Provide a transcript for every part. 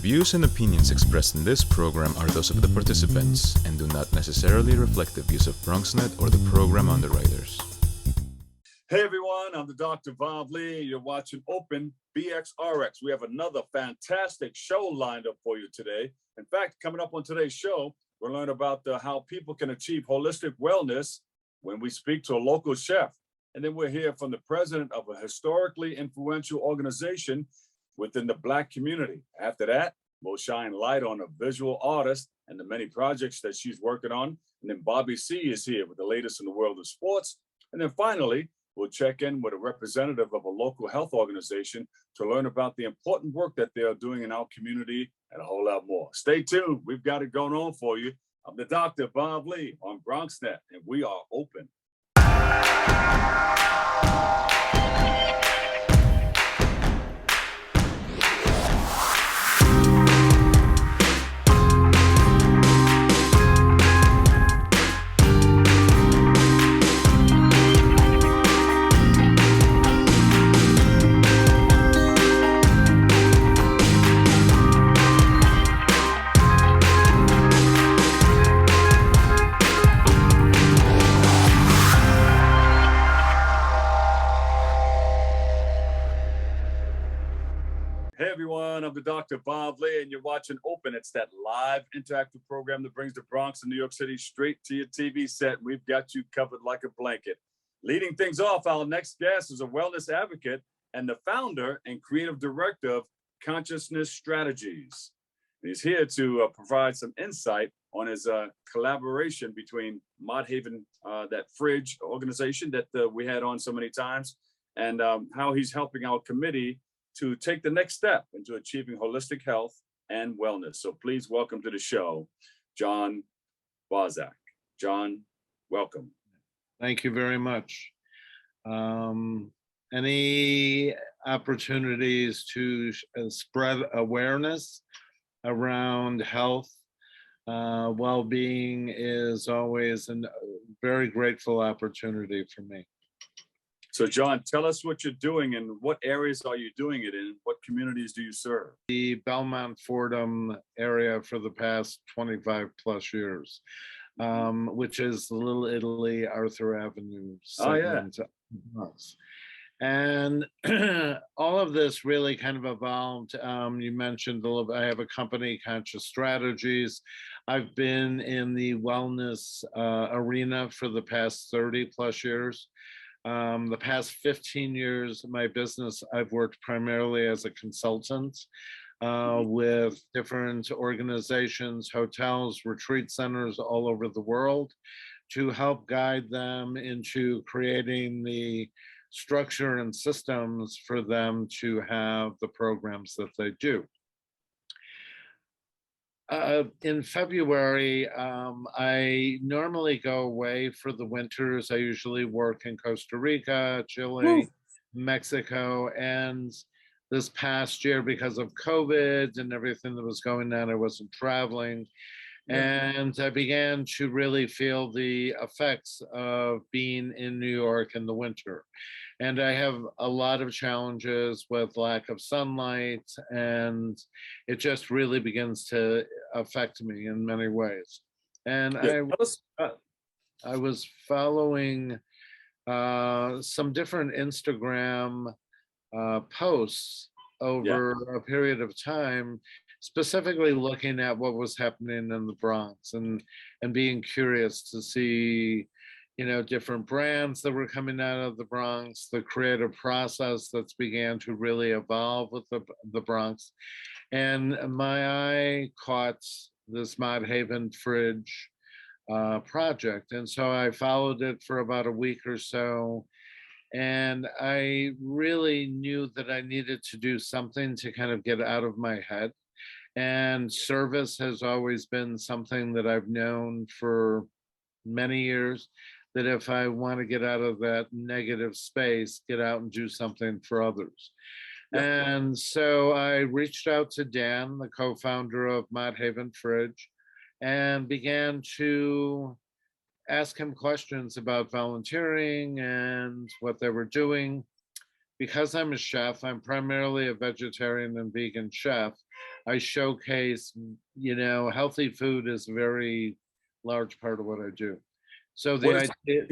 views and opinions expressed in this program are those of the participants and do not necessarily reflect the views of BronxNet or the program underwriters. Hey everyone, I'm the Dr. Bob Lee. You're watching Open BXRX. We have another fantastic show lined up for you today. In fact, coming up on today's show, we'll learn about how people can achieve holistic wellness when we speak to a local chef. And then we'll hear from the president of a historically influential organization within the Black community. After that, we'll shine light on a visual artist and the many projects that she's working on. And then Bobby C is here with the latest in the world of sports. And then finally, we'll check in with a representative of a local health organization to learn about the important work that they are doing in our community and a whole lot more. Stay tuned. We've got it going on for you. I'm the Dr. Bob Lee on BronxNet, and we are open. Hey everyone, I'm the Dr. Bob Lee, and you're watching Open. It's that live interactive program that brings the Bronx and New York City straight to your TV set. We've got you covered like a blanket. Leading things off, our next guest is a wellness advocate and the founder and creative director of Consciousness Strategies. He's here to provide some insight on his collaboration between Mott Haven, that fridge organization that we had on so many times, and how he's helping our committee to take the next step into achieving holistic health and wellness. So please welcome to the show, John Wozak. John, welcome. Thank you very much. Any opportunities to spread awareness around health, well-being is always a very grateful opportunity for me. So John, tell us what you're doing and what areas are you doing it in? What communities do you serve? The Belmont Fordham area for the past 25 plus years, which is Little Italy, Arthur Avenue segment. Oh, yeah. And all of this really kind of evolved. You mentioned a little bit, I have a company, Conscious Strategies. I've been in the wellness arena for the past 30 plus years. The past 15 years of my business, I've worked primarily as a consultant with different organizations, hotels, retreat centers all over the world to help guide them into creating the structure and systems for them to have the programs that they do. In February, I normally go away for the winters. I usually work in Costa Rica, Chile, Mexico, and this past year, because of COVID and everything that was going on, I wasn't traveling. And I began to really feel the effects of being in New York in the winter. And I have a lot of challenges with lack of sunlight, and it just really begins to affect me in many ways. And I was following some different Instagram posts over a period of time, specifically looking at what was happening in the Bronx and being curious to see, you know, different brands that were coming out of the Bronx, the creative process that's began to really evolve with the Bronx. And my eye caught this Mott Haven fridge project. And so I followed it for about a week or so. And I really knew that I needed to do something to kind of get out of my head. And service has always been something that I've known for many years, that if I want to get out of that negative space, get out and do something for others. And so I reached out to Dan, the co-founder of Mott Haven Fridge, and began to ask him questions about volunteering and what they were doing. Because I'm a chef, I'm primarily a vegetarian and vegan chef. I showcase, healthy food is a very large part of what I do. So What the is idea,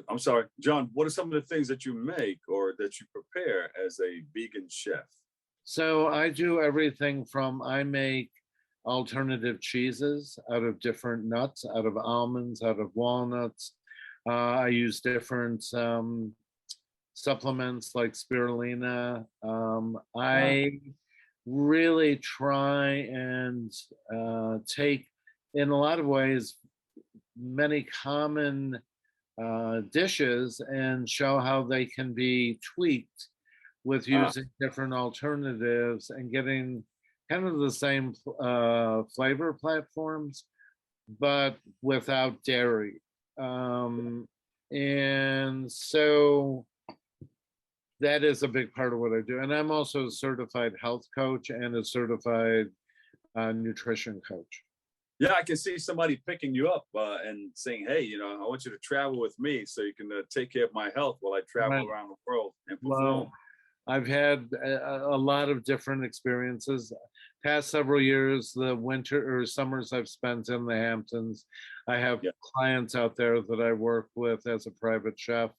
I'm sorry, John, what are some of the things that you make or that you prepare as a vegan chef? so I do everything from I make alternative cheeses out of different nuts, out of almonds, out of walnuts. I use different supplements like spirulina. Wow. I really try and take, in a lot of ways, many common dishes and show how they can be tweaked with Ah, using different alternatives and getting kind of the same flavor platforms, but without dairy. And so that is a big part of what I do. And I'm also a certified health coach and a certified nutrition coach. yeah, I can see somebody picking you up and saying, "Hey, I want you to travel with me so you can take care of my health while I travel Right. around the world and perform." Well, I've had a lot of different experiences. Past several years, the winter or summers I've spent in the Hamptons, I have Yeah, clients out there that I work with as a private chef,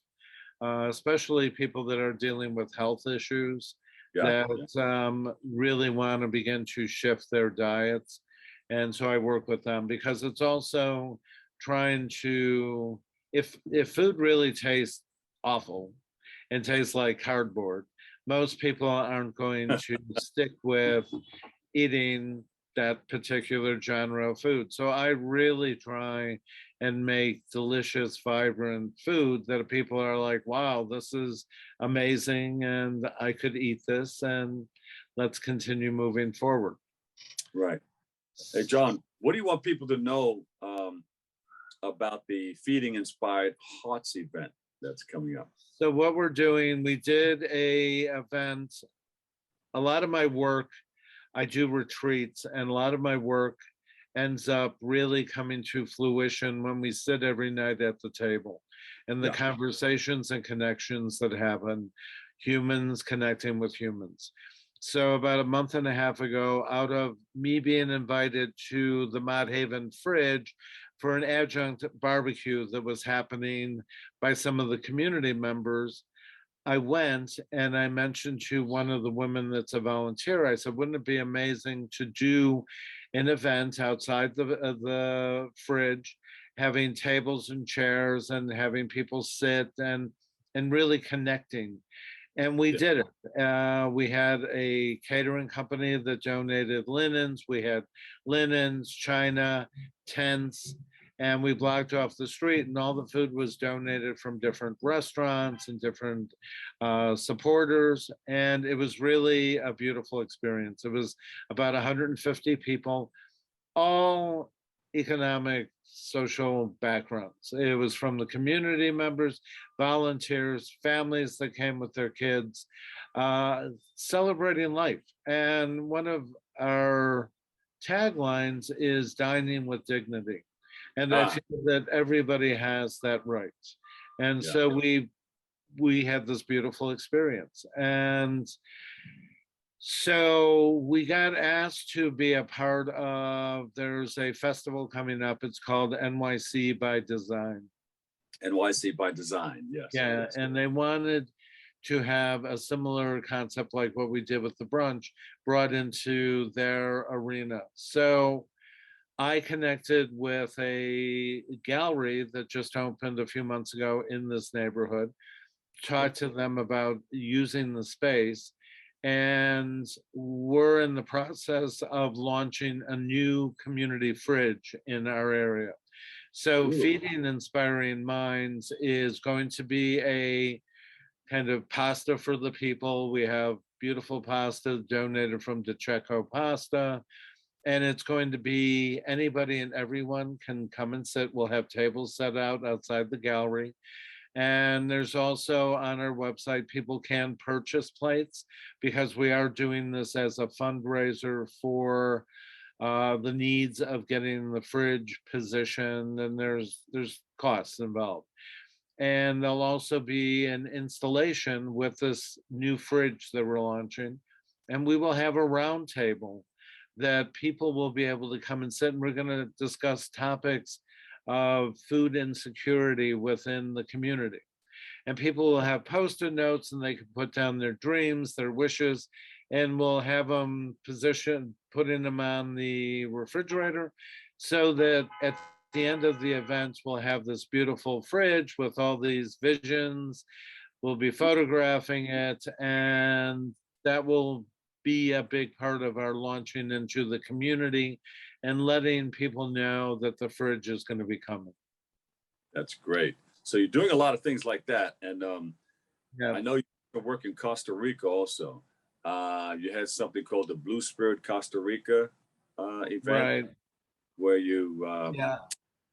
especially people that are dealing with health issues yeah, that yeah. really want to begin to shift their diets. And so I work with them because it's also trying to, if food really tastes awful and tastes like cardboard, most people aren't going to stick with eating that particular genre of food. So I really try and make delicious, vibrant food that people are like, wow, this is amazing and I could eat this and let's continue moving forward. Right. Hey, John, what do you want people to know about the Feeding Inspired Hearts event that's coming up? So what we're doing, we did a event. A lot of my work, I do retreats, and a lot of my work ends up really coming to fruition when we sit every night at the table and the Yeah. conversations and connections that happen, humans connecting with humans. So about a month and a half ago, out of me being invited to the Mott Haven Fridge for an adjunct barbecue that was happening by some of the community members, I went and I mentioned to one of the women that's a volunteer, I said, wouldn't it be amazing to do an event outside the fridge, having tables and chairs and having people sit and really connecting. And we Yeah. did it. We had a catering company that donated linens. We had linens, china, tents, and we blocked off the street, and all the food was donated from different restaurants and different supporters. And it was really a beautiful experience. It was about 150 people, all economic, social backgrounds. It was from the community members, volunteers, families that came with their kids, celebrating life. And one of our taglines is dining with dignity. And I Ah, feel that everybody has that right. And yeah. so we had this beautiful experience. And so we got asked to be a part of, there's a festival coming up. It's called NYC by Design. NYC by Design. Yes. Yeah, Yes. and they wanted to have a similar concept like what we did with the brunch brought into their arena. So I connected with a gallery that just opened a few months ago in this neighborhood, talked to them about using the space, and we're in the process of launching a new community fridge in our area. So Ooh, Feeding Inspiring Minds is going to be a kind of pasta for the people. We have beautiful pasta donated from DeCecco Pasta, and it's going to be anybody and everyone can come and sit. We'll have tables set out outside the gallery. And there's also on our website, people can purchase plates because we are doing this as a fundraiser for the needs of getting the fridge positioned, and there's costs involved. And there'll also be an installation with this new fridge that we're launching. and we will have a round table that people will be able to come and sit, and we're going to discuss topics of food insecurity within the community. And people will have post-it notes, and they can put down their dreams, their wishes, and we'll have them putting them on the refrigerator, so that at the end of the event, we'll have this beautiful fridge with all these visions. We'll be photographing it, and that will be a big part of our launching into the community and letting people know that the fridge is going to be coming. That's great. So you're doing a lot of things like that. And Yeah. I know you work in Costa Rica also. You had something called the Blue Spirit Costa Rica event, Right. where you, Yeah.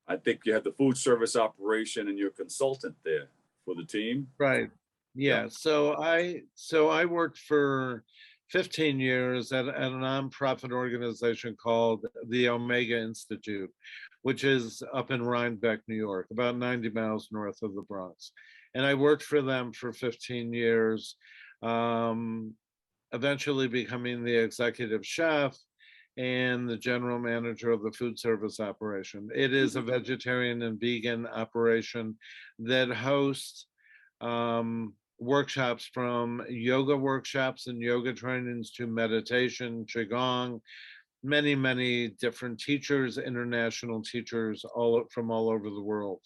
I think you had the food service operation and you're a consultant there for the team. Right. Yeah. So I worked for 15 years at a nonprofit organization called the Omega Institute, which is up in Rhinebeck, New York, about 90 miles north of the Bronx. And I worked for them for 15 years, eventually becoming the executive chef and the general manager of the food service operation. It is a vegetarian and vegan operation that hosts workshops, from yoga workshops and yoga trainings to meditation, qigong, many different teachers, international teachers, from all over the world.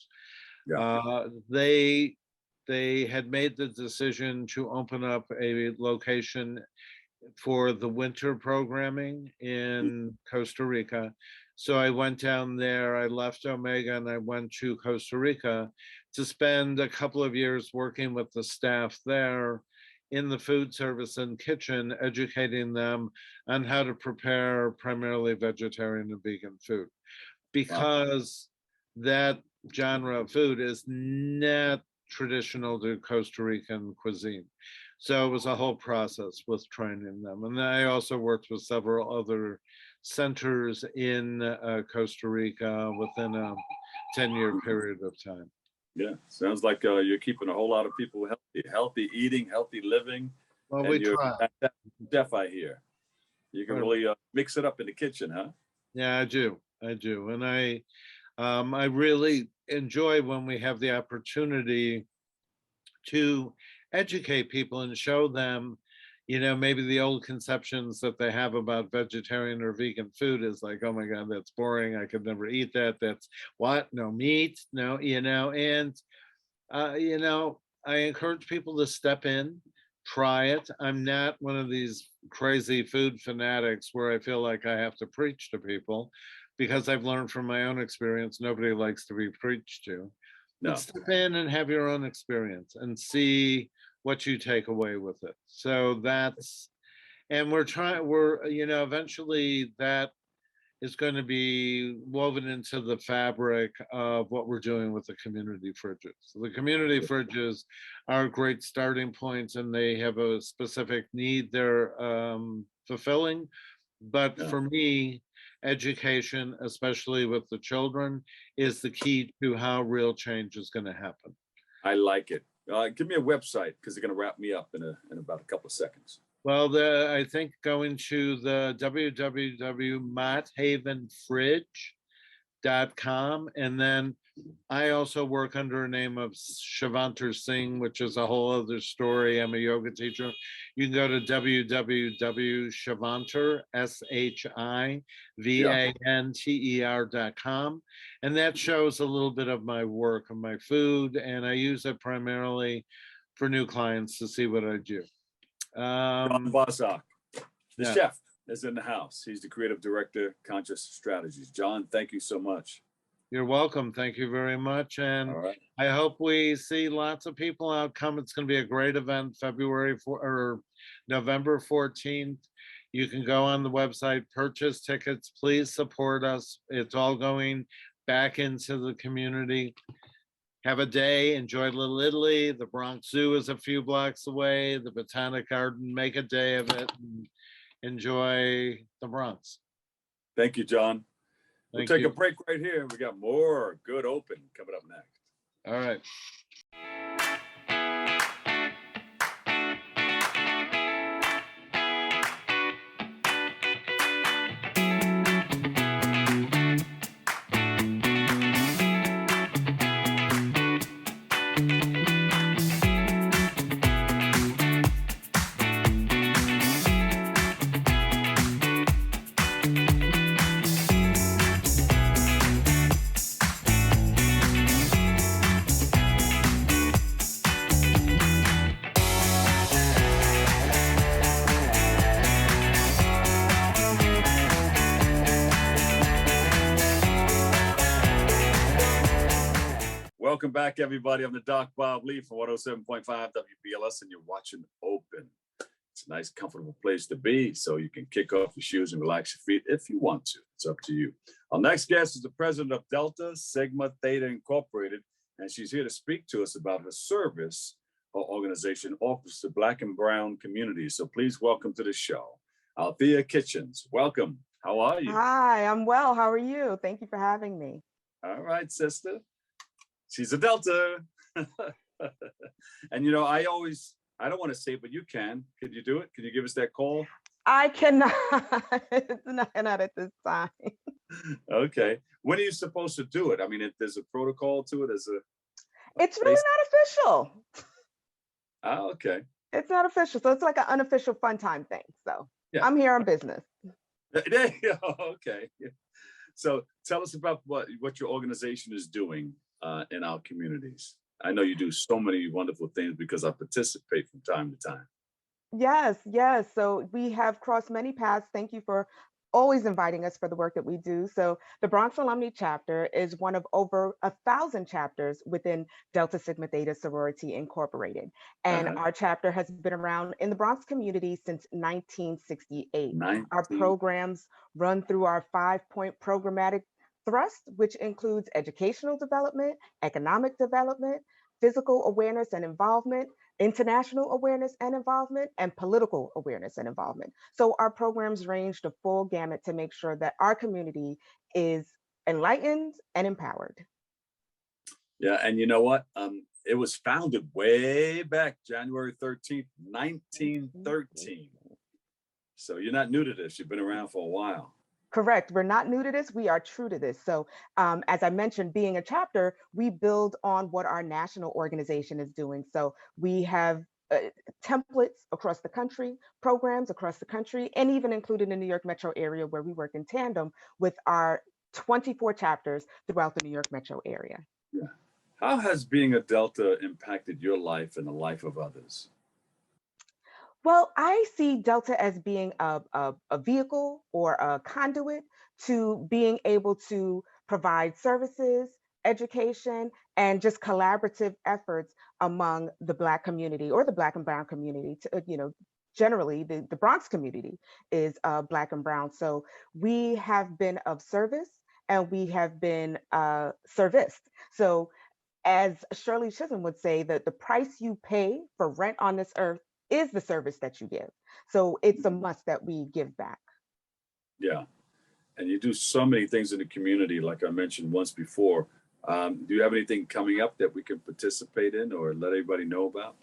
Yeah. They had made the decision to open up a location for the winter programming in Costa Rica. So I went down there, I left Omega, and I went to Costa Rica to spend a couple of years working with the staff there in the food service and kitchen, educating them on how to prepare primarily vegetarian and vegan food. Because that genre of food is not traditional to Costa Rican cuisine. So it was a whole process with training them. And I also worked with several other centers in Costa Rica within a 10-year period of time. Yeah, sounds like you're keeping a whole lot of people healthy eating, healthy living. Well, and we you're try. a chef, I hear. You can really mix it up in the kitchen, huh? Yeah, I do. And I really enjoy when we have the opportunity to educate people and show them, maybe the old conceptions that they have about vegetarian or vegan food is like, oh my God, that's boring. I could never eat that. That's what? No meat, no, and, I encourage people to step in, try it. I'm not one of these crazy food fanatics where I feel like I have to preach to people, because I've learned from my own experience, nobody likes to be preached to. No. But step in and have your own experience and see what you take away with it. So and eventually that is going to be woven into the fabric of what we're doing with the community fridges. So the community fridges are great starting points, and they have a specific need they're fulfilling. But for me, education, especially with the children, is the key to how real change is going to happen. I like it. Give me a website, because they're going to wrap me up in about a couple of seconds. Well, I think going to the www.mothavenfridge.com, and then I also work under a name of Shivantar Singh, which is a whole other story. I'm a yoga teacher. You can go to www.shivantar, SHIVANTER.com, and that shows a little bit of my work and my food, and I use it primarily for new clients to see what I do. John Bosak, the chef, is in the house. He's the creative director, Conscious Strategies. John, thank you so much. You're welcome. Thank you very much. And I hope we see lots of people out come. It's going to be a great event, November 14th. You can go on the website, purchase tickets. Please support us. It's all going back into the community. Have a day, enjoy Little Italy. The Bronx Zoo is a few blocks away. The Botanic Garden, make a day of it. And enjoy the Bronx. Thank you, John. We'll take you. a break right here. We got more Good Open coming up next. All right. welcome back, everybody. I'm the Doc Bob Lee from 107.5 WBLS, and you're watching Open. It's a nice, comfortable place to be, so you can kick off your shoes and relax your feet if you want to. It's up to you. Our next guest is the president of Delta Sigma Theta Incorporated, and she's here to speak to us about her service. Her organization offers to Black and Brown communities. So please welcome to the show, Althea Kitchens. Welcome. How are you? Hi, I'm well. How are you? Thank you for having me. All right, sister. She's a Delta. And you know, I don't want to say it, but you can. Can you do it? Can you give us that call? I cannot. Not at this time. Okay. When are you supposed to do it? I mean, there's a protocol to it. It's really not official. Oh, okay. It's not official. So it's like an unofficial fun time thing. So yeah. I'm here on business. There you go. Okay. So tell us about what your organization is doing in our communities. I know you do so many wonderful things because I participate from time to time. Yes. So we have crossed many paths. Thank you for always inviting us for the work that we do. So the Bronx Alumni Chapter is one of over 1,000 chapters within Delta Sigma Theta Sorority Incorporated. And our chapter has been around in the Bronx community since 1968. Our programs run through our 5-point programmatic thrust, which includes educational development, economic development, physical awareness and involvement, international awareness and involvement, and political awareness and involvement. So our programs range the full gamut to make sure that our community is enlightened and empowered. Yeah, and you know what? It was founded way back January 13th, 1913. So you're not new to this. You've been around for a while. Correct. We're not new to this. We are true to this. So as I mentioned, being a chapter, we build on what our national organization is doing. So we have templates across the country, programs across the country, and even included in the New York metro area where we work in tandem with our 24 chapters throughout the New York metro area. Yeah. How has being a Delta impacted your life and the life of others? Well, I see Delta as being a vehicle or a conduit to being able to provide services, education, and just collaborative efforts among the Black community or the Black and Brown community. Generally, the Bronx community is Black and Brown. So we have been of service and we have been serviced. So as Shirley Chisholm would say, that the price you pay for rent on this earth is the service that you give. So it's a must that we give back. Yeah. And you do so many things in the community, like I mentioned once before. Do you have anything coming up that we can participate in or let everybody know about?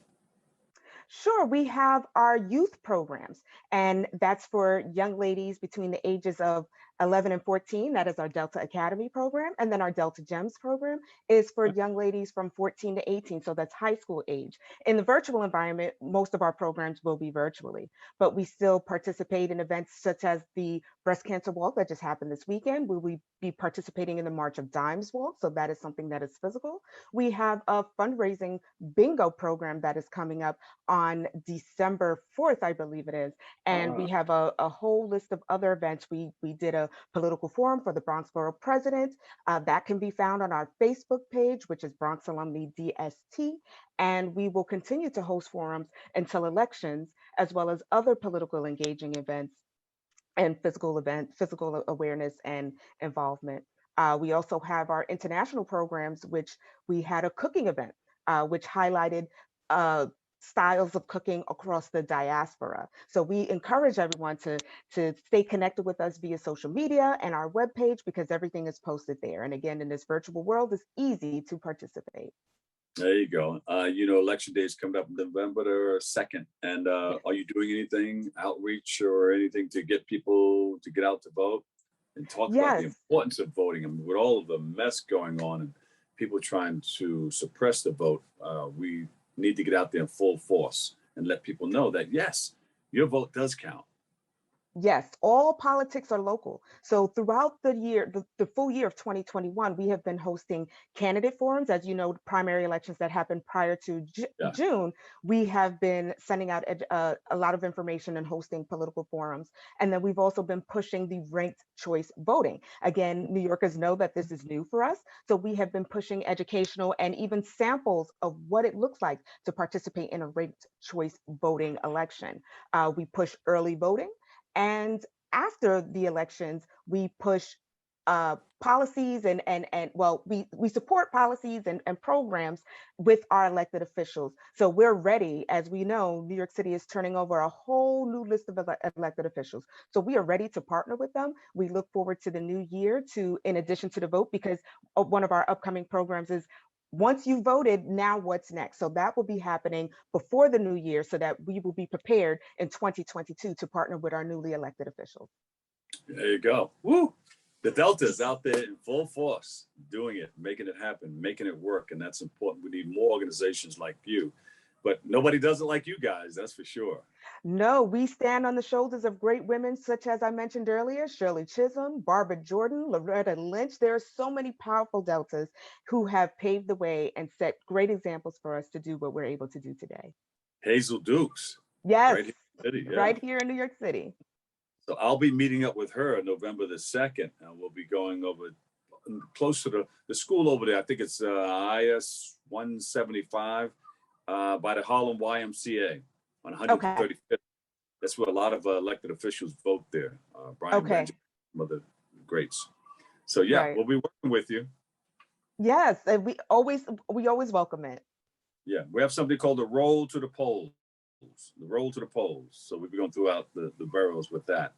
Sure, we have our youth programs, and that's for young ladies between the ages of 11 and 14. That is our Delta Academy program. And then our Delta Gems program is for young ladies from 14 to 18. So that's high school age. In the virtual environment, most of our programs will be virtually, but we still participate in events such as the Breast Cancer Walk that just happened this weekend. We will be participating in the March of Dimes Walk. So that is something that is physical. We have a fundraising bingo program that is coming up on December 4th, I believe it is. And we have a whole list of other events. We did a political forum for the Bronx Borough President. That can be found on our Facebook page, which is Bronx Alumni DST. And we will continue to host forums until elections, as well as other political engaging events and physical awareness and involvement. We also have our international programs, which we had a cooking event, which highlighted styles of cooking across the diaspora. So we encourage everyone to stay connected with us via social media and our webpage, because everything is posted there. And again, in this virtual world, it's easy to participate. There you go. Election day is coming up November 2nd. And are you doing anything, outreach or anything to get people to get out to vote and talk about the importance of voting? I mean, with all of the mess going on and people trying to suppress the vote, we need to get out there in full force and let people know that, yes, your vote does count. Yes, all politics are local. So throughout the year, the full year of 2021, we have been hosting candidate forums. As you know, primary elections that happened prior to Yeah. June, we have been sending out a lot of information and hosting political forums. And then we've also been pushing the ranked choice voting. Again, New Yorkers know that this is new for us. So we have been pushing educational and even samples of what it looks like to participate in a ranked choice voting election. We push early voting. And after the elections, we push policies and well, we support policies and programs with our elected officials. So we're ready. As we know, New York City is turning over a whole new list of elected officials. So we are ready to partner with them. We look forward to the new year to, in addition to the vote, because one of our upcoming programs is once you voted, now what's next? So that will be happening before the new year so that we will be prepared in 2022 to partner with our newly elected officials. There you go. Woo! The Delta is out there in full force, doing it, making it happen, making it work. And that's important. We need more organizations like you. But nobody does it like you guys, that's for sure. No, we stand on the shoulders of great women, such as I mentioned earlier, Shirley Chisholm, Barbara Jordan, Loretta Lynch. There are so many powerful Deltas who have paved the way and set great examples for us to do what we're able to do today. Hazel Dukes. Yes, Right here in the city, yeah. Right here in New York City. So I'll be meeting up with her November the 2nd, and we'll be going over close to the school over there. I think it's IS 175 by the Harlem YMCA on 135th. That's where a lot of elected officials vote there. Brian Benjamin, some of the greats. So yeah, Right. We'll be working with you. Yes, and we always welcome it. Yeah, we have something called the Roll to the Polls. The Roll to the Polls. So we'll be going throughout the boroughs with that.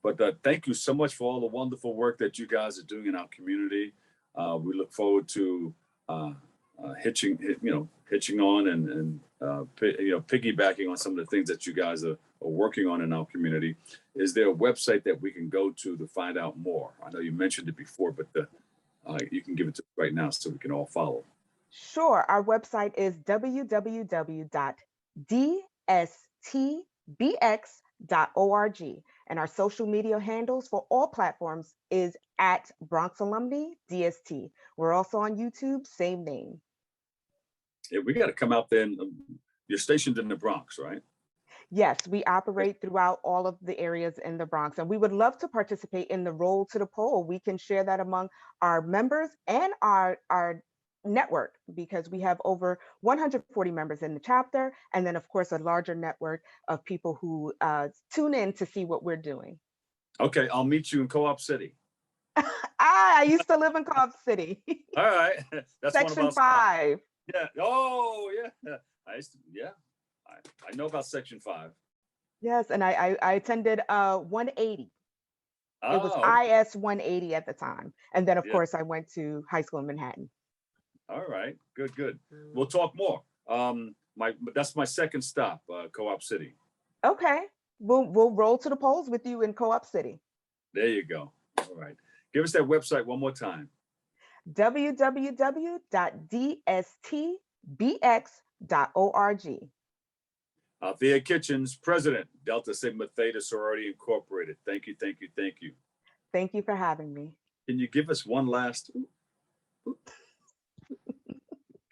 But thank you so much for all the wonderful work that you guys are doing in our community. We look forward to hitching on and piggybacking on some of the things that you guys are working on in our community. Is there a website that we can go to find out more? I know you mentioned it before, but you can give it to us right now so we can all follow. Sure. Our website is www.dstbx.org. And our social media handles for all platforms is at Bronx Alumni DST. We're also on YouTube, same name. Yeah, we got to come out there. And you're stationed in the Bronx, right? Yes, we operate throughout all of the areas in the Bronx, and we would love to participate in the Roll to the Poll. We can share that among our members and our network, because we have over 140 members in the chapter, and then of course a larger network of people who tune in to see what we're doing. Okay, I'll meet you in Co-op City. I used to live in Co-op City. All right, that's Section 5. Yeah. Oh, yeah. I know about Section 5. Yes, and I attended 180. It was IS 180 at the time, and then of course I went to high school in Manhattan. All right, good. We'll talk more. That's my second stop, Co-op City. Okay, we'll roll to the polls with you in Co-op City. There you go. All right, give us that website one more time. www.dstbx.org. Althea Kitchens, President, Delta Sigma Theta Sorority Incorporated. Thank you. Thank you for having me. Can you give us one last?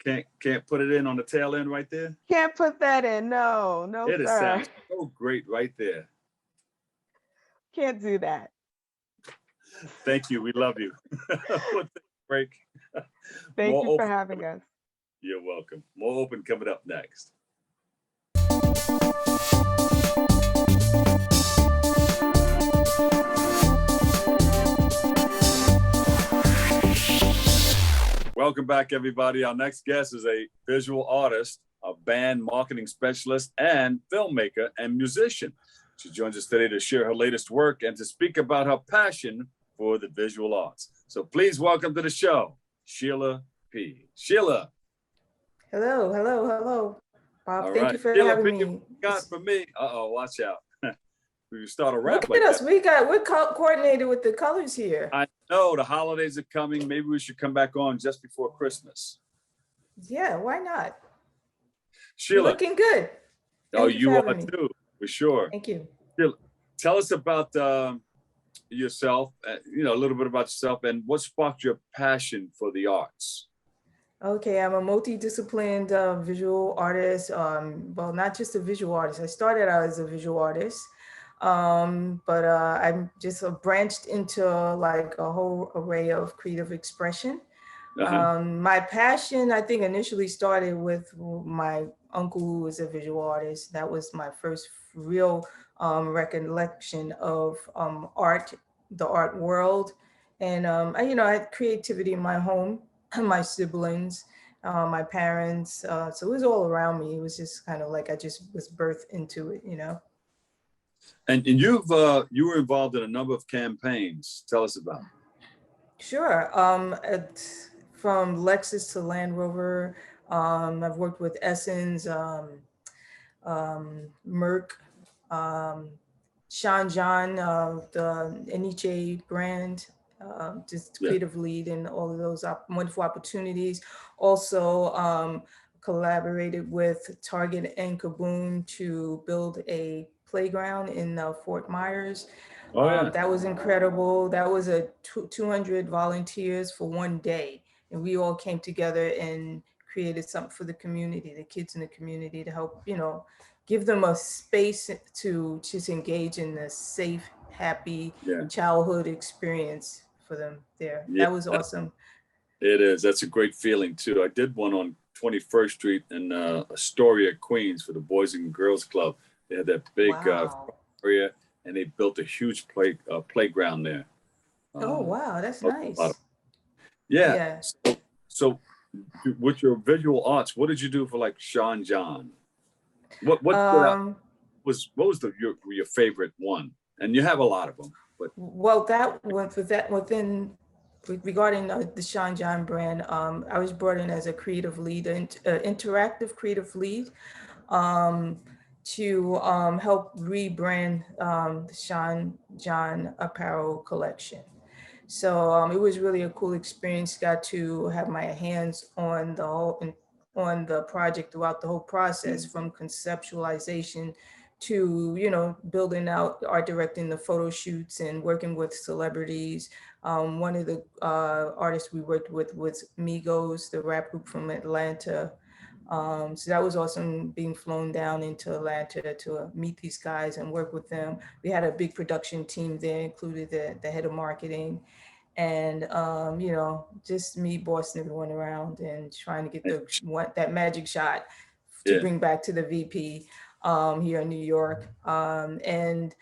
Can't put it in on the tail end right there? Can't put that in. No, It sir. sounds so great right there. Can't do that. Thank you. We love you. We'll take a break. Thank you for having us. You're welcome. More Open coming up next. Welcome back, everybody. Our next guest is a visual artist, a band marketing specialist, and filmmaker and musician. She joins us today to share her latest work and to speak about her passion for the visual arts. So please welcome to the show, Sheila P. Sheila. Hello. Bob, All thank right. you for Sheila having P, me. what you got for me? Uh-oh, watch out. We start a rap Look like at us. that. We're coordinated with the colors here. I know the holidays are coming. Maybe we should come back on just before Christmas. Yeah, why not? Sheila. You're looking good. Oh, Thank you for are having me. too, for sure. Thank you. Tell us about yourself, a little bit about yourself and what sparked your passion for the arts. Okay, I'm a multidisciplined visual artist. Well, not just a visual artist. I started out as a visual artist, but I'm just branched into like a whole array of creative expression. My passion, I think, initially started with my uncle, who was a visual artist. That was my first real recollection of art, the art world. And I had creativity in my home, my siblings, my parents. So it was all around me. It was just kind of like I just was birthed into it. And you were involved in a number of campaigns. Tell us about them. Sure. From Lexus to Land Rover, I've worked with Essence, Merck, Sean John, the Eniche brand, just creative lead in all of those wonderful opportunities. Also collaborated with Target and Kaboom to build a playground in Fort Myers. That was incredible. That was 200 volunteers for one day. And we all came together and created something for the community, the kids in the community, to help, give them a space to just engage in a safe, happy childhood experience for them there. That was awesome. It is. That's a great feeling too. I did one on 21st Street in Astoria, Queens for the Boys and Girls Club. They had that big area and they built a huge playground there. Oh, wow. That's nice. Yeah. So with your visual arts, what did you do for like Sean John? What was your favorite one? And you have a lot of them. But well, regarding the Sean John brand, I was brought in as a creative lead, interactive creative lead, to help rebrand the Sean John apparel collection. So it was really a cool experience. Got to have my hands on the project throughout the whole process, from conceptualization to building out, art directing the photo shoots and working with celebrities. One of the artists we worked with was Migos, the rap group from Atlanta. So that was awesome, being flown down into Atlanta to meet these guys and work with them. We had a big production team there, included the head of marketing, and just me bossing everyone around and trying to get that magic shot to bring back to the VP here in New York. And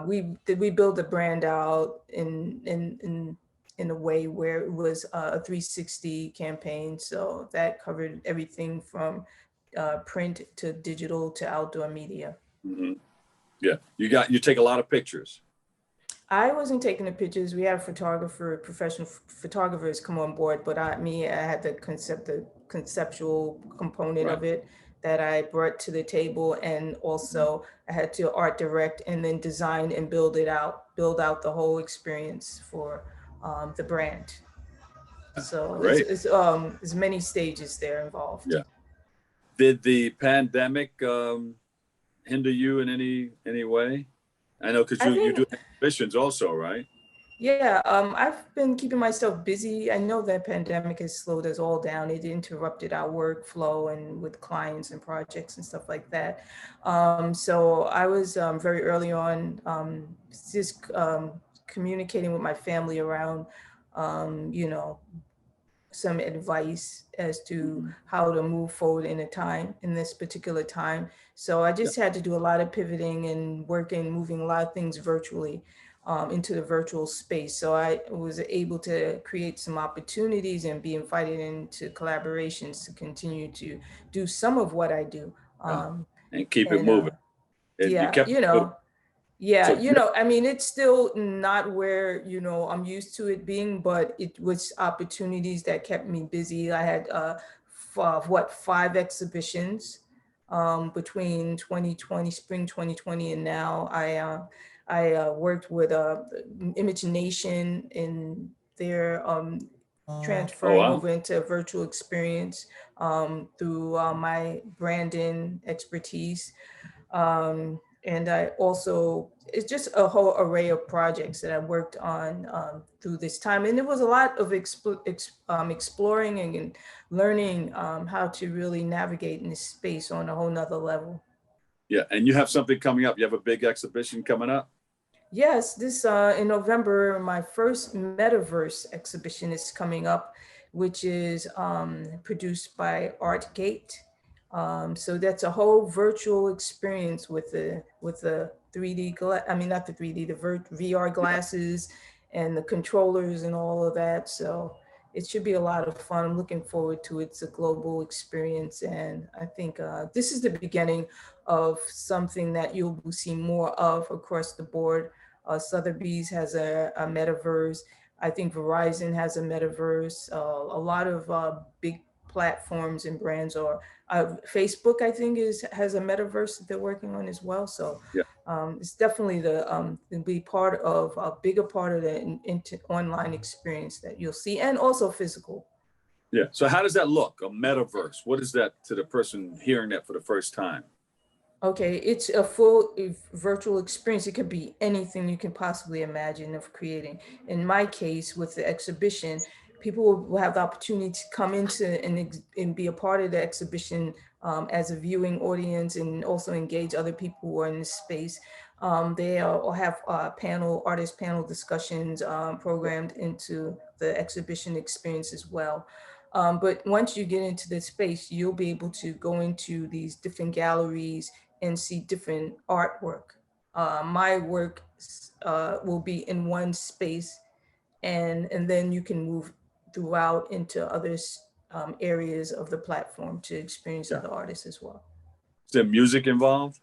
we built the brand out in a way where it was a 360 campaign. So that covered everything from print to digital to outdoor media. Mm-hmm. Yeah, you take a lot of pictures. I wasn't taking the pictures. We had professional photographers come on board, but I had the conceptual component of it that I brought to the table. And also I had to art direct and then design and build out the whole experience for the brand. So there's many stages there involved. Yeah. Did the pandemic hinder you in any way? I know, because you do exhibitions also, right? Yeah, I've been keeping myself busy. I know that pandemic has slowed us all down. It interrupted our workflow and with clients and projects and stuff like that. So I was very early on just communicating with my family around, some advice as to how to move forward in this particular time. So I just had to do a lot of pivoting and moving a lot of things virtually into the virtual space. So I was able to create some opportunities and be invited into collaborations to continue to do some of what I do. And keep it moving. I mean, it's still not where, I'm used to it being, but it was opportunities that kept me busy. I had 5 exhibitions between 2020, spring 2020, and now. I worked with Image Nation in their transferring over into a virtual experience through my branding expertise. And I also, it's just a whole array of projects that I worked on through this time. And it was a lot of exploring and learning how to really navigate in this space on a whole nother level. Yeah, and you have something coming up. You have a big exhibition coming up? Yes, this in November, my first Metaverse exhibition is coming up, which is produced by Artgate. So that's a whole virtual experience with the 3D, I mean, not the 3D, the VR glasses and the controllers and all of that. So it should be a lot of fun. I'm looking forward to it. It's a global experience. And I think this is the beginning of something that you'll see more of across the board. Sotheby's has a Metaverse. I think Verizon has a Metaverse. A lot of big platforms and brands are. Facebook, I think, has a Metaverse that they're working on as well. So yeah. It's definitely be part of a bigger part of the online experience that you'll see, and also physical. Yeah. So how does that look? A Metaverse? What is that to the person hearing that for the first time? Okay, it's a full virtual experience. It could be anything you can possibly imagine of creating. In my case, with the exhibition, people will have the opportunity to come into and be a part of the exhibition as a viewing audience, and also engage other people who are in this space. They will have artist panel discussions programmed into the exhibition experience as well. But once you get into the space, you'll be able to go into these different galleries and see different artwork. My work will be in one space, and then you can move throughout into other areas of the platform to experience other artists as well. Is there music involved?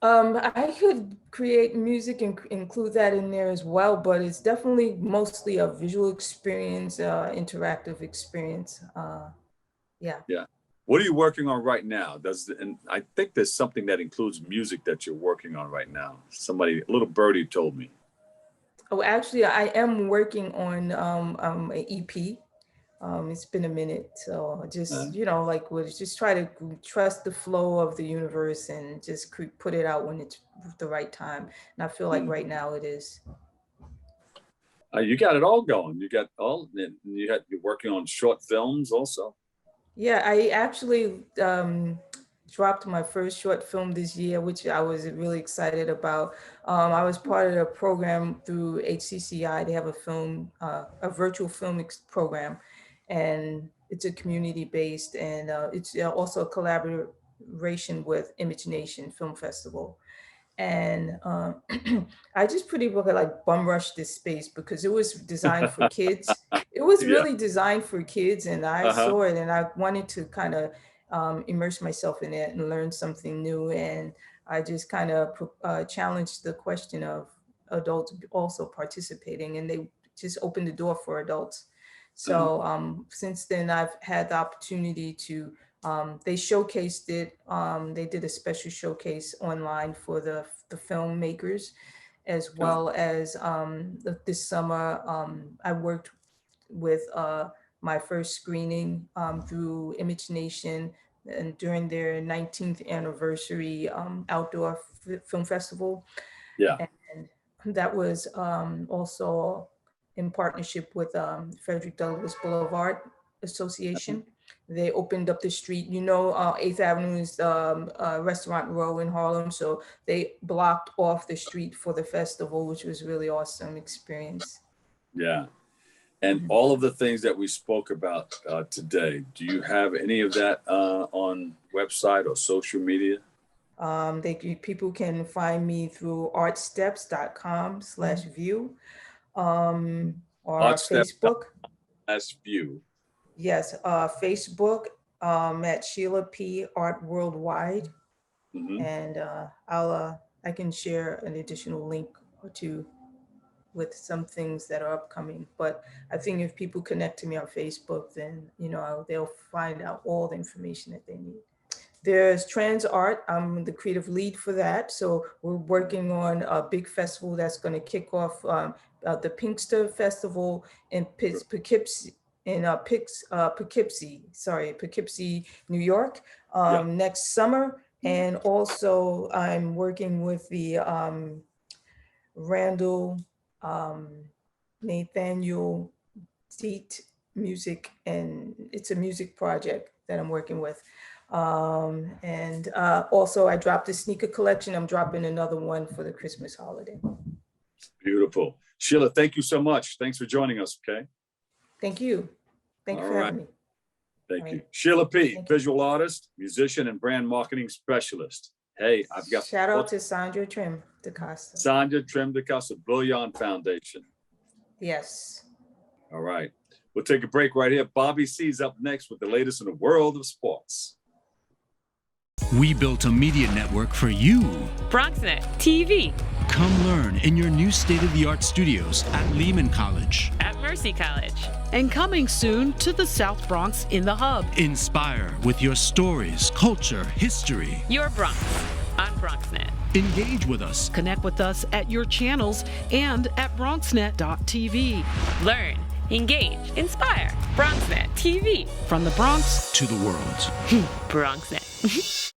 I could create music and include that in there as well, but it's definitely mostly a visual experience, interactive experience. Yeah. Yeah. What are you working on right now? And I think there's something that includes music that you're working on right now. Somebody, a little birdie told me. Oh, actually, I am working on an EP. It's been a minute, so just just try to trust the flow of the universe and just put it out when it's the right time. And I feel like right now it is. You got it all going. You're working on short films also. Yeah, I actually dropped my first short film this year, which I was really excited about. I was part of a program through HCCI. They have a virtual film program, and it's a community-based, and it's also a collaboration with Image Nation Film Festival. And I just pretty much like bum rushed this space because it was designed for kids. It was really designed for kids, and I saw it, and I wanted to kind of immerse myself in it and learn something new. And I just kind of challenged the question of adults also participating, and they just opened the door for adults. So since then, I've had the opportunity to, they showcased it. They did a special showcase online for the filmmakers, as well as this summer, I worked with my first screening through Image Nation, and during their 19th anniversary outdoor film festival. Yeah. And that was also in partnership with Frederick Douglass Boulevard Association. They opened up the street, 8th Avenue is Restaurant Row in Harlem. So they blocked off the street for the festival, which was really awesome experience. Yeah. And all of the things that we spoke about today, do you have any of that on website or social media? People can find me through artsteps.com/view or Facebook. /view. Yes, Facebook at Sheila P. Art Worldwide. And I can share an additional link or two with some things that are upcoming. But I think if people connect to me on Facebook, then they'll find out all the information that they need. There's Trans Art. I'm the creative lead for that. So we're working on a big festival that's going to kick off the Pinkster Festival in Poughkeepsie, Poughkeepsie, New York, next summer. And also I'm working with the Randall Nathaniel Deet music, and it's a music project that I'm working with. And also I dropped a sneaker collection. I'm dropping another one for the Christmas holiday. Beautiful. Sheila, thank you so much. Thanks for joining us, okay? Thank you. Thank you for having me. Thank All you. right. Sheila P., Thank you. visual artist, musician, and brand marketing specialist. Hey, I've got Shout out to Sandra Trim DaCosta. Sandra Trim DaCosta, Bullion Foundation. Yes. All right. We'll take a break right here. Bobby C's up next with the latest in the world of sports. We built a media network for you. BronxNet TV. Come learn in your new state-of-the-art studios at Lehman College. At Mercy College. And coming soon to the South Bronx in the Hub. Inspire with your stories, culture, history. Your Bronx on BronxNet. Engage with us. Connect with us at your channels and at bronxnet.tv. Learn, engage, inspire. BronxNet TV. From the Bronx to the world. BronxNet.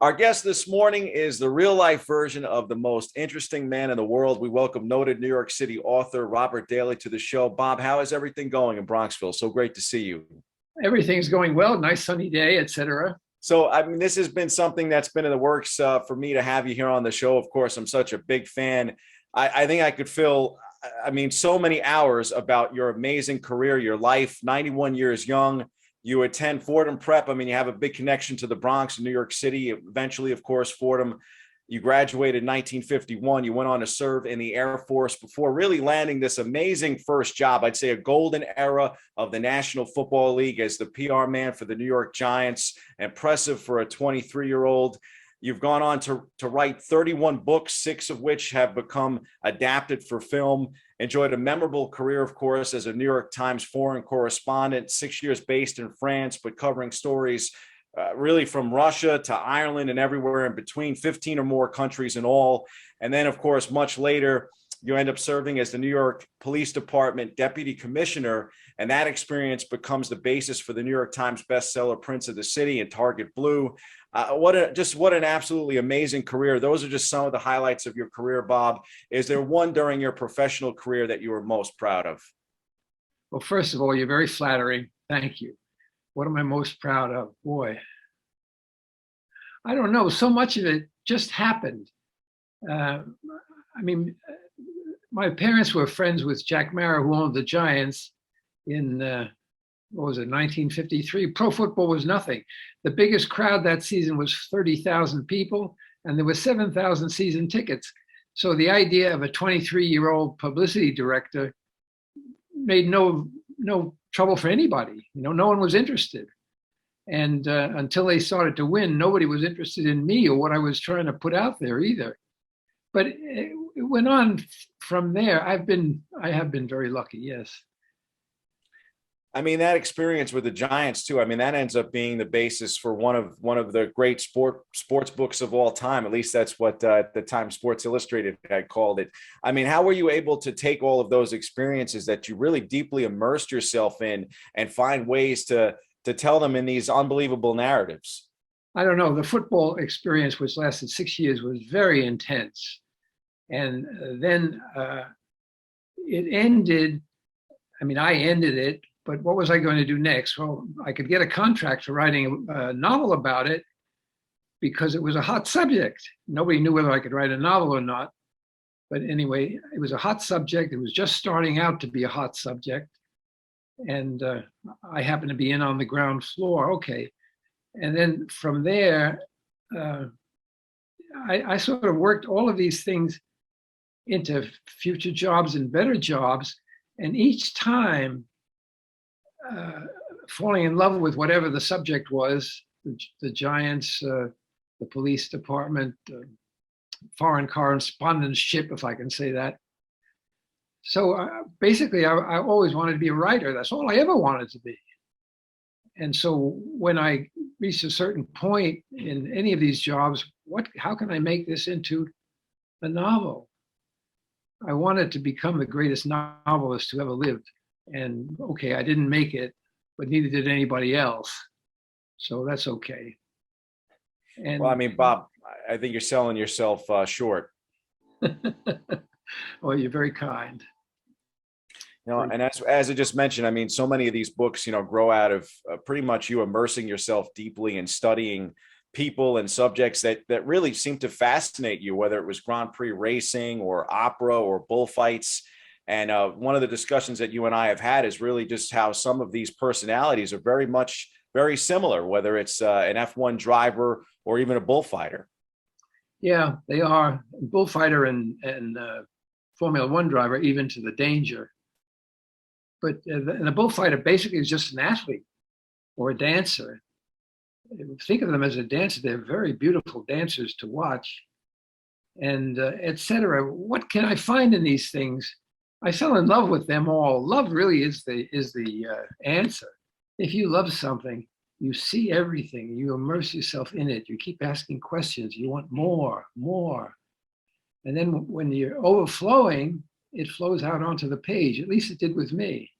Our guest this morning is the real-life version of the most interesting man in the world. We welcome noted New York City author Robert Daly to the show. Bob, how is everything going in Bronxville? So great to see you. Everything's going well. Nice sunny day, etc. So, I mean, this has been something that's been in the works for me to have you here on the show. Of course, I'm such a big fan. I think I could fill, so many hours about your amazing career, your life, 91 years young. You attend Fordham Prep. You have a big connection to the Bronx and New York City. Eventually, of course, Fordham, you graduated in 1951. You went on to serve in the Air Force before really landing this amazing first job. I'd say a golden era of the National Football League as the PR man for the New York Giants. Impressive for a 23-year-old. You've gone on to write 31 books, 6 of which have become adapted for film. Enjoyed a memorable career, of course, as a New York Times foreign correspondent, 6 years based in France, but covering stories really from Russia to Ireland and everywhere in between, 15 or more countries in all. And then, of course, much later, you end up serving as the New York Police Department Deputy Commissioner, and that experience becomes the basis for the New York Times bestseller Prince of the City and Target Blue. What an absolutely amazing career. Those are just some of the highlights of your career, Bob. Is there one during your professional career that you were most proud of? Well, first of all, you're very flattering. Thank you. What am I most proud of? Boy, I don't know. So much of it just happened. My parents were friends with Jack Mara, who owned the Giants in, 1953. Pro football was nothing. The biggest crowd that season was 30,000 people, and there were 7,000 season tickets. So the idea of a 23-year-old publicity director made no trouble for anybody. No one was interested. And until they started to win, nobody was interested in me or what I was trying to put out there either. But it went on from there. I have been very lucky, yes. That experience with the Giants too. That ends up being the basis for one of the great sports books of all time. At least that's what at the time Sports Illustrated had called it. How were you able to take all of those experiences that you really deeply immersed yourself in and find ways to tell them in these unbelievable narratives? I don't know. The football experience, which lasted 6 years, was very intense. And then it ended. I ended it. But what was I going to do next? Well, I could get a contract for writing a novel about it because it was a hot subject. Nobody knew whether I could write a novel or not. But anyway, it was a hot subject. It was just starting out to be a hot subject. And I happened to be in on the ground floor. Okay. And then from there, I sort of worked all of these things into future jobs and better jobs. And each time, falling in love with whatever the subject was, the Giants, the police department, foreign correspondence ship, if I can say that. So basically, I always wanted to be a writer. That's all I ever wanted to be. And so when I reached a certain point in any of these jobs, how can I make this into a novel? I wanted to become the greatest novelist who ever lived. And okay, I didn't make it, but neither did anybody else. So that's okay. And Well, I mean, Bob, I think you're selling yourself short. well, you're very kind. You know, and as I just mentioned, I mean, so many of these books, you know, grow out of pretty much you immersing yourself deeply in studying people and subjects that really seem to fascinate you, whether it was Grand Prix racing or opera or bullfights. And one of the discussions that you and I have had is really just how some of these personalities are very similar, whether it's an F1 driver or even a bullfighter. Yeah, they are. Bullfighter and Formula One driver, even to the danger. But the bullfighter basically is just an athlete or a dancer. Think of them as a dancer. They're very beautiful dancers to watch, and etc. What can I find in these things? I fell in love with them all. Love really is the answer. If you love something, you see everything. You immerse yourself in it. You keep asking questions. You want more. And then when you're overflowing, it flows out onto the page. At least it did with me.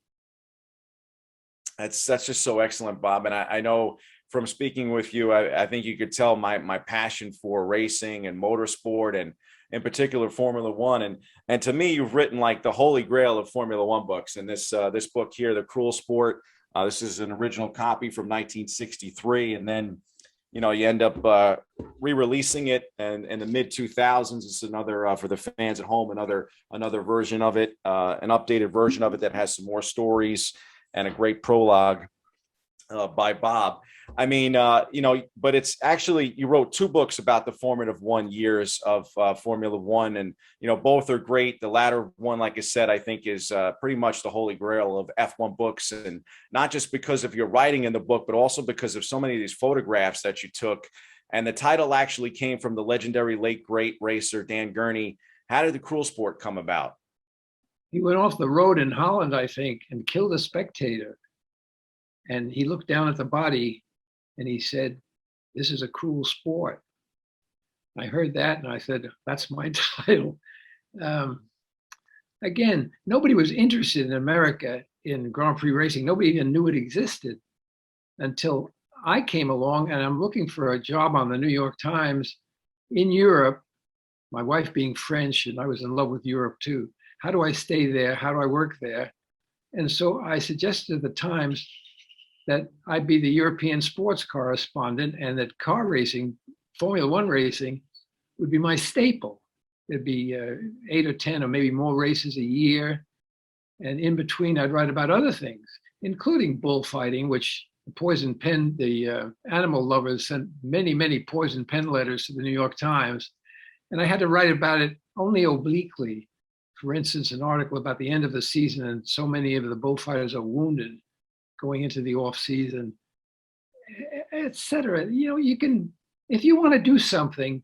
That's just so excellent, Bob. And I know from speaking with you, I think you could tell my passion for racing and motorsport, and in particular Formula One. And to me, you've written like the holy grail of Formula One books. And this book here, The Cruel Sport, this is an original copy from 1963, and then you know you end up re-releasing it and in the mid 2000s. It's another for the fans at home, another version of it, an updated version of it that has some more stories and a great prologue by Bob. I mean, you know, but it's actually, you wrote two books about the formative 1 years of Formula One, and, you know, both are great. The latter one, like I said, I think is pretty much the holy grail of F1 books, and not just because of your writing in the book, but also because of so many of these photographs that you took. And the title actually came from the legendary late great racer, Dan Gurney. How did The Cruel Sport come about? He went off the road in Holland, I think, and killed a spectator. And he looked down at the body and he said, "This is a cruel sport." I heard that and I said, that's my title. Again, nobody was interested in America in Grand Prix racing. Nobody even knew it existed until I came along, and I'm looking for a job on the New York Times in Europe, my wife being French, and I was in love with Europe too. How do I stay there? How do I work there? And so I suggested to the Times that I be the European sports correspondent, and that car racing, Formula One racing, would be my staple. There'd be 8 or 10 or maybe more races a year. And in between, I'd write about other things, including bullfighting, which the animal lovers sent many poison pen letters to the New York Times. And I had to write about it only obliquely. For instance, an article about the end of the season, and so many of the bullfighters are wounded going into the off season, etc. You know, you can, if you want to do something,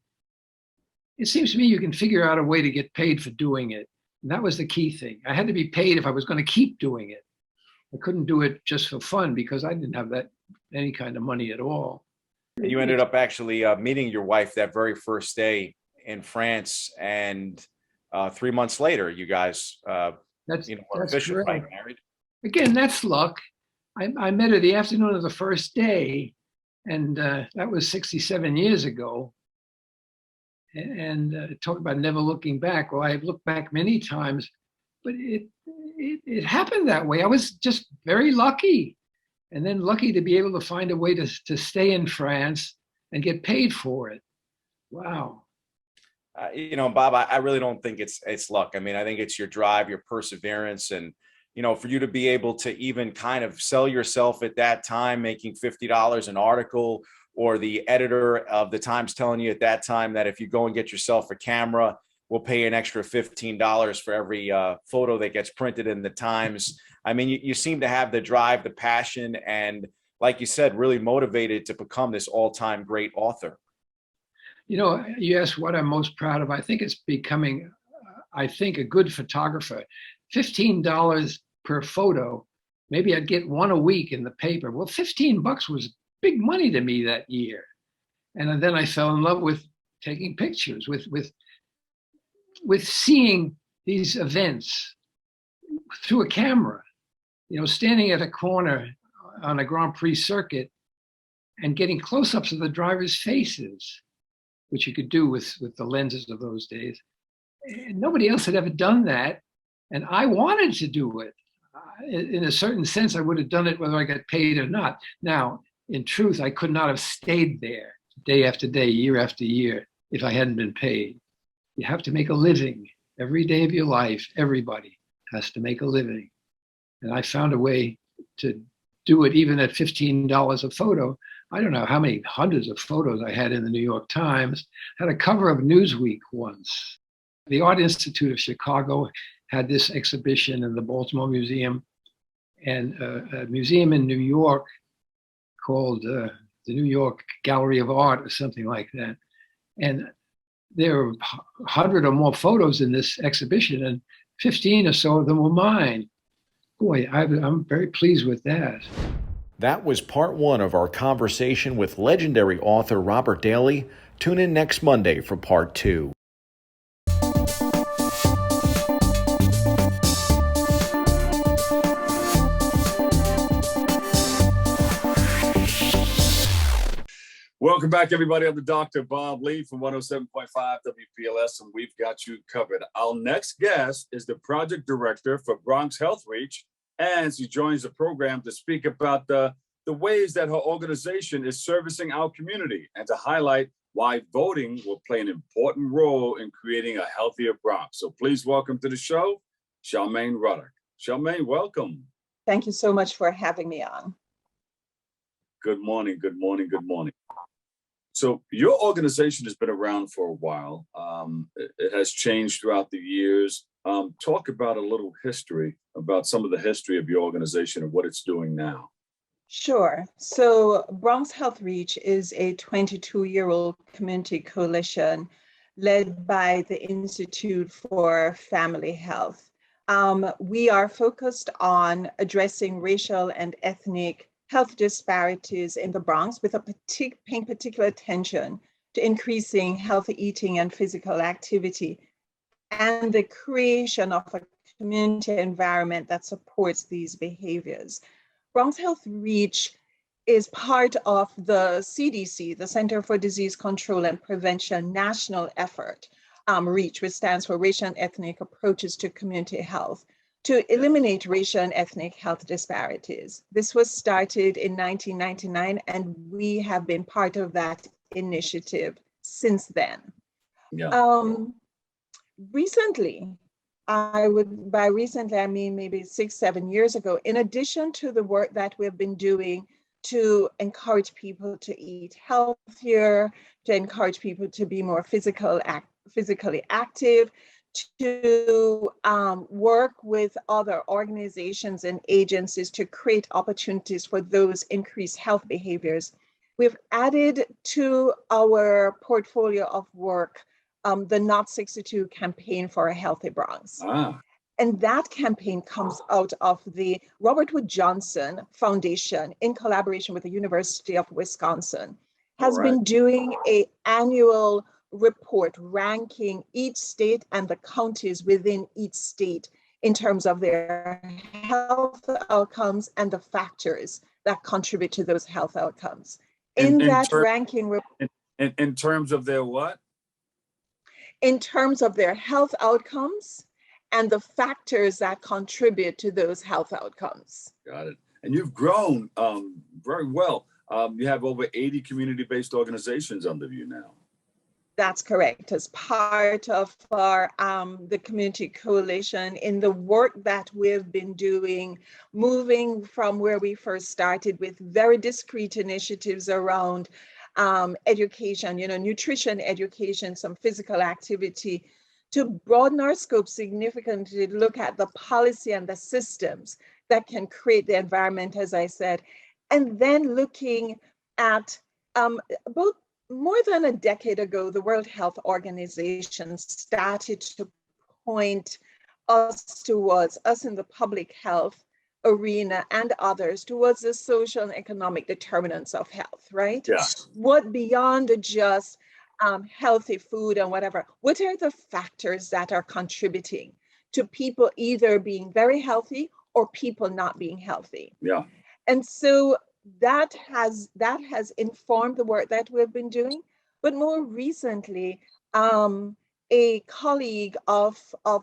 it seems to me you can figure out a way to get paid for doing it. And that was the key thing. I had to be paid if I was going to keep doing it. I couldn't do it just for fun because I didn't have any kind of money at all. And you ended up actually meeting your wife that very first day in France, and 3 months later, you guys, were officially married. Again, that's luck. I met her the afternoon of the first day, and that was 67 years ago. And talk about never looking back. Well, I've looked back many times, but it happened that way. I was just very lucky, and then lucky to be able to find a way to stay in France and get paid for it. Wow. You know, Bob, I really don't think it's luck. I mean, I think it's your drive, your perseverance, and, you know, for you to be able to even kind of sell yourself at that time, making $50 an article, or the editor of the Times telling you at that time that if you go and get yourself a camera, we'll pay an extra $15 for every photo that gets printed in the Times. I mean, you seem to have the drive, the passion, and like you said, really motivated to become this all-time great author. You know, you asked what I'm most proud of. I think it's becoming, a good photographer. $15 per photo. Maybe I'd get one a week in the paper. Well, $15 was big money to me that year. And then I fell in love with taking pictures, with seeing these events through a camera, standing at a corner on a Grand Prix circuit and getting close-ups of the drivers' faces, which you could do with the lenses of those days. And nobody else had ever done that. And I wanted to do it. In a certain sense, I would have done it whether I got paid or not. Now, in truth, I could not have stayed there day after day, year after year, if I hadn't been paid. You have to make a living every day of your life. Everybody has to make a living. And I found a way to do it even at $15 a photo. I don't know how many hundreds of photos I had in the New York Times. I had a cover of Newsweek once. The Art Institute of Chicago had this exhibition in the Baltimore Museum, and a museum in New York called the New York Gallery of Art or something like that. And there were 100 or more photos in this exhibition, and 15 or so of them were mine. Boy, I'm very pleased with that. That was part one of our conversation with legendary author Robert Daly. Tune in next Monday for part two. Welcome back, everybody. I'm the Dr. Bob Lee from 107.5 WPLS, and we've got you covered. Our next guest is the project director for Bronx Health Reach, and she joins the program to speak about the ways that her organization is servicing our community and to highlight why voting will play an important role in creating a healthier Bronx. So please welcome to the show, Charmaine Ruddock. Charmaine, welcome. Thank you so much for having me on. Good morning, good morning, good morning. So your organization has been around for a while. It has changed throughout the years. Talk about a little history, about some of the history of your organization and what it's doing now. Sure. So Bronx Health Reach is a 22-year-old community coalition led by the Institute for Family Health. We are focused on addressing racial and ethnic health disparities in the Bronx with paying particular attention to increasing healthy eating and physical activity and the creation of a community environment that supports these behaviors. Bronx Health Reach is part of the CDC, the Center for Disease Control and Prevention national effort, REACH, which stands for Racial and Ethnic Approaches to Community Health, to eliminate racial and ethnic health disparities. This was started in 1999, and we have been part of that initiative since then. Yeah. Recently, by recently, I mean maybe 6-7 years ago, in addition to the work that we've been doing to encourage people to eat healthier, to encourage people to be more physically active, to work with other organizations and agencies to create opportunities for those increased health behaviors. We've added to our portfolio of work the Not 62 campaign for a healthy Bronx. And that campaign comes out of the Robert Wood Johnson Foundation in collaboration with the University of Wisconsin, has been doing an annual report ranking each state and the counties within each state in terms of their health outcomes and the factors that contribute to those health outcomes. In terms of their what? In terms of their health outcomes and the factors that contribute to those health outcomes. Got it. And you've grown very well. You have over 80 community-based organizations under you now. That's correct. As part of our the community coalition, in the work that we've been doing, moving from where we first started with very discrete initiatives around education, nutrition education, some physical activity, to broaden our scope significantly, to look at the policy and the systems that can create the environment, as I said, and then looking at both. More than a decade ago, the World Health Organization started to point us in the public health arena and others towards the social and economic determinants of health, right? Yeah. What beyond just healthy food and whatever, what are the factors that are contributing to people either being very healthy or people not being healthy? Yeah. And so that has informed the work that we've been doing. But more recently, a colleague of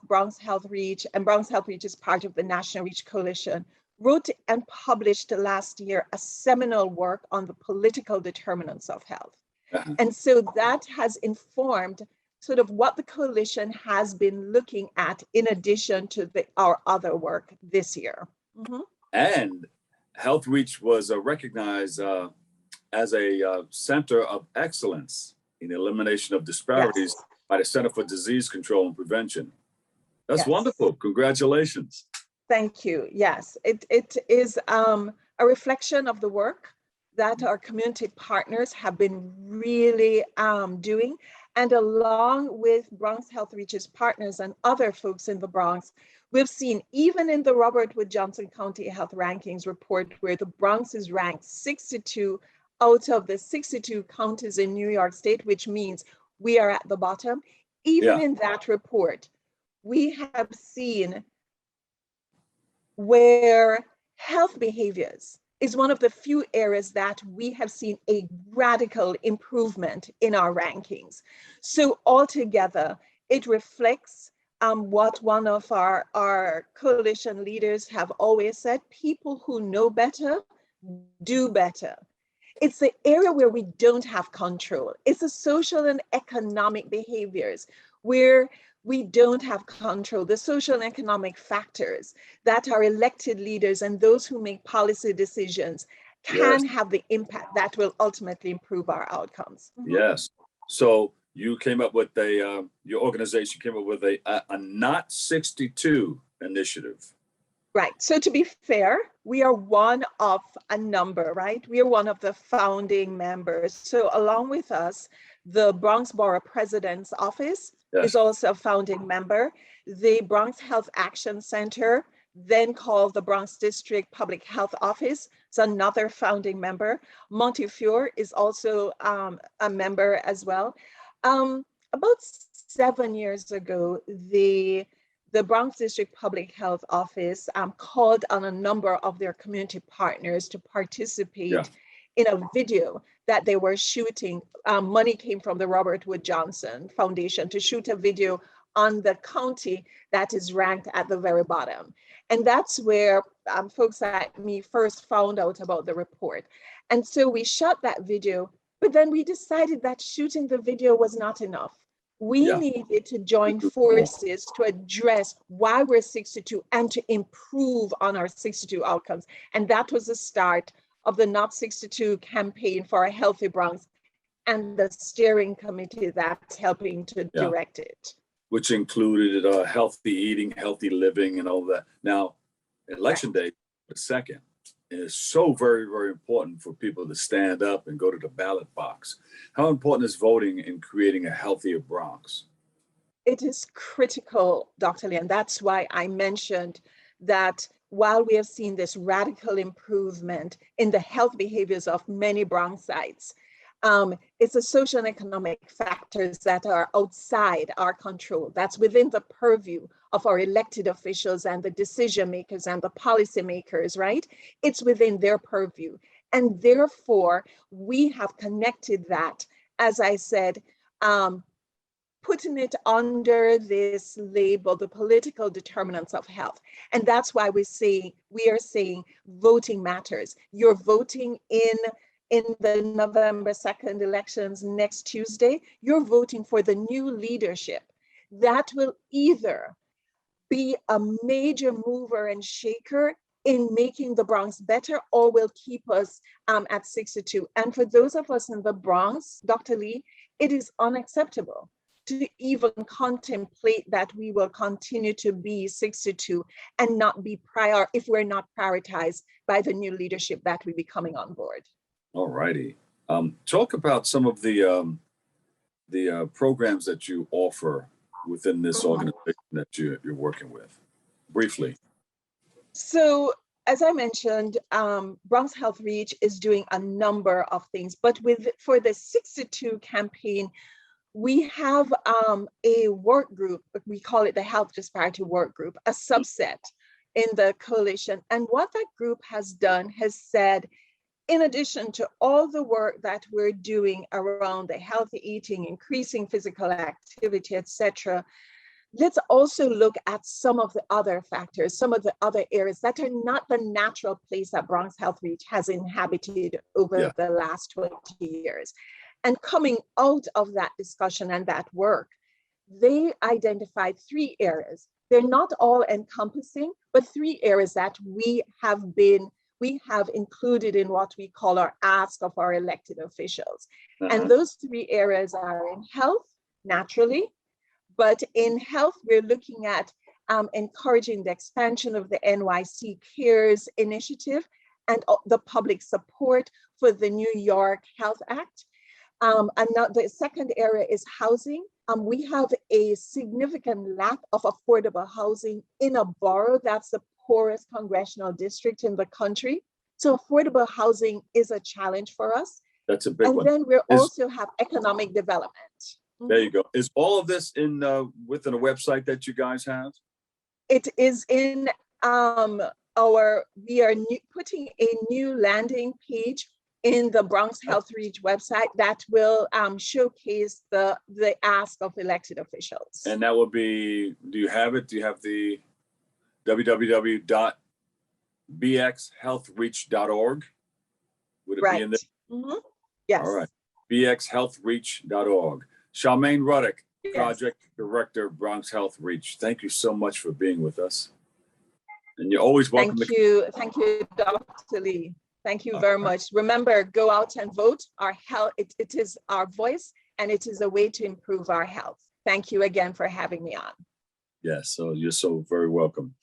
Bronx Health Reach, and Bronx Health Reach is part of the National Reach Coalition, wrote and published last year a seminal work on the political determinants of health. Uh-huh. And so that has informed sort of what the coalition has been looking at in addition to our other work this year. Mm-hmm. And Health Reach was recognized as a center of excellence in the elimination of disparities by the Center for Disease Control and Prevention. That's wonderful. Congratulations. Thank you. Yes, it is a reflection of the work that our community partners have been really doing. And along with Bronx Health Reach's partners and other folks in the Bronx, we've seen even in the Robert Wood Johnson County Health Rankings report, where the Bronx is ranked 62 out of the 62 counties in New York State, which means we are at the bottom. Even in that report, we have seen where health behaviors is one of the few areas that we have seen a radical improvement in our rankings. So altogether, it reflects what one of our coalition leaders have always said: people who know better do better. It's the area where we don't have control. It's the social and economic behaviors where we don't have control, the social and economic factors that our elected leaders and those who make policy decisions can have the impact that will ultimately improve our outcomes. Mm-hmm. Yes. So you came up with your organization came up with a Not 62 initiative. Right. So to be fair, we are one of a number, right? We are one of the founding members. So along with us, the Bronx Borough President's Office is also a founding member. The Bronx Health Action Center, then called the Bronx District Public Health Office, is another founding member. Montefiore is also a member as well. About 7 years ago, the Bronx District Public Health Office called on a number of their community partners to participate in a video that they were shooting. Money came from the Robert Wood Johnson Foundation to shoot a video on the county that is ranked at the very bottom. And that's where folks like me first found out about the report. And so we shot that video, but then we decided that shooting the video was not enough. We needed to join forces to address why we're 62 and to improve on our 62 outcomes. And that was the start of the Not 62 campaign for a healthy Bronx and the steering committee that's helping to direct it. Which included healthy eating, healthy living, and all that. Now, election day, the second, is so very, very important for people to stand up and go to the ballot box. How important is voting in creating a healthier Bronx? It is critical, Dr. Lee, and that's why I mentioned that while we have seen this radical improvement in the health behaviors of many Bronxites, it's the social and economic factors that are outside our control. That's within the purview of our elected officials and the decision makers and the policy makers, right? It's within their purview. And therefore, we have connected that, as I said, putting it under this label, the political determinants of health. And that's why we are saying voting matters. You're voting in the November 2nd elections next Tuesday. You're voting for the new leadership that will either be a major mover and shaker in making the Bronx better, or will keep us at 62. And for those of us in the Bronx, Dr. Lee, it is unacceptable to even contemplate that we will continue to be 62 and not be if we're not prioritized by the new leadership that will be coming on board. All righty. Talk about some of the programs that you offer within this organization that you're working with? Briefly. So, as I mentioned, Bronx Health Reach is doing a number of things, but for the 62 campaign, we have a work group, we call it the Health Disparity Work Group, a subset in the coalition. And what that group has done has said, in addition to all the work that we're doing around the healthy eating, increasing physical activity, etc., let's also look at some of the other factors, some of the other areas that are not the natural place that Bronx Health Reach has inhabited over the last 20 years. And coming out of that discussion and that work, they identified 3 areas. They're not all encompassing, but 3 areas that we have included in what we call our ask of our elected officials. And those 3 areas are in health, naturally. But in health, we're looking at encouraging the expansion of the NYC Cares initiative and the public support for the New York Health Act. And now the second area is housing. We have a significant lack of affordable housing in a borough that's the poorest congressional district in the country. So affordable housing is a challenge for us. That's a big one. And then we also have economic development. There you go. Is all of this in within a website that you guys have? It is in we are putting a new landing page in the Bronx Health Reach website that will showcase the ask of elected officials. And that will be, do you have it? Do you have the www.bxhealthreach.org? Would it be in there? Yes. All right. bxhealthreach.org. Charmaine Ruddock, Project Director, Bronx Health Reach. Thank you so much for being with us. And you're always welcome. Thank you, Dr. Lee. Thank you very much. Remember, go out and vote. Our health, it is our voice, and it is a way to improve our health. Thank you again for having me on. Yes, so you're so very welcome.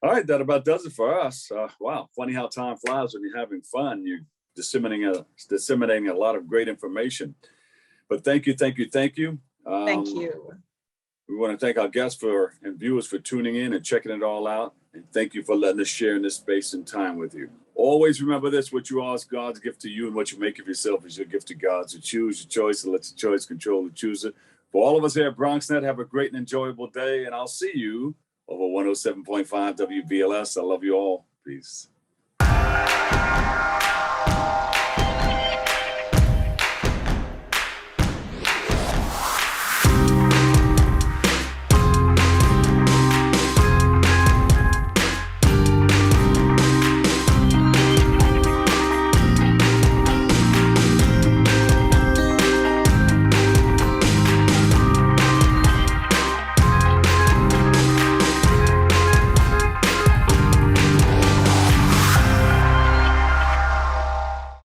All right, that about does it for us. Wow, funny how time flies when you're having fun. You're disseminating a lot of great information. But thank you. Thank you. We want to thank our guests and viewers for tuning in and checking it all out. And thank you for letting us share in this space and time with you. Always remember this: what you are is God's gift to you, and what you make of yourself is your gift to God. So choose your choice and let your choice control the chooser. For all of us here at BronxNet, have a great and enjoyable day, and I'll see you over 107.5 WBLS. I love you all. Peace.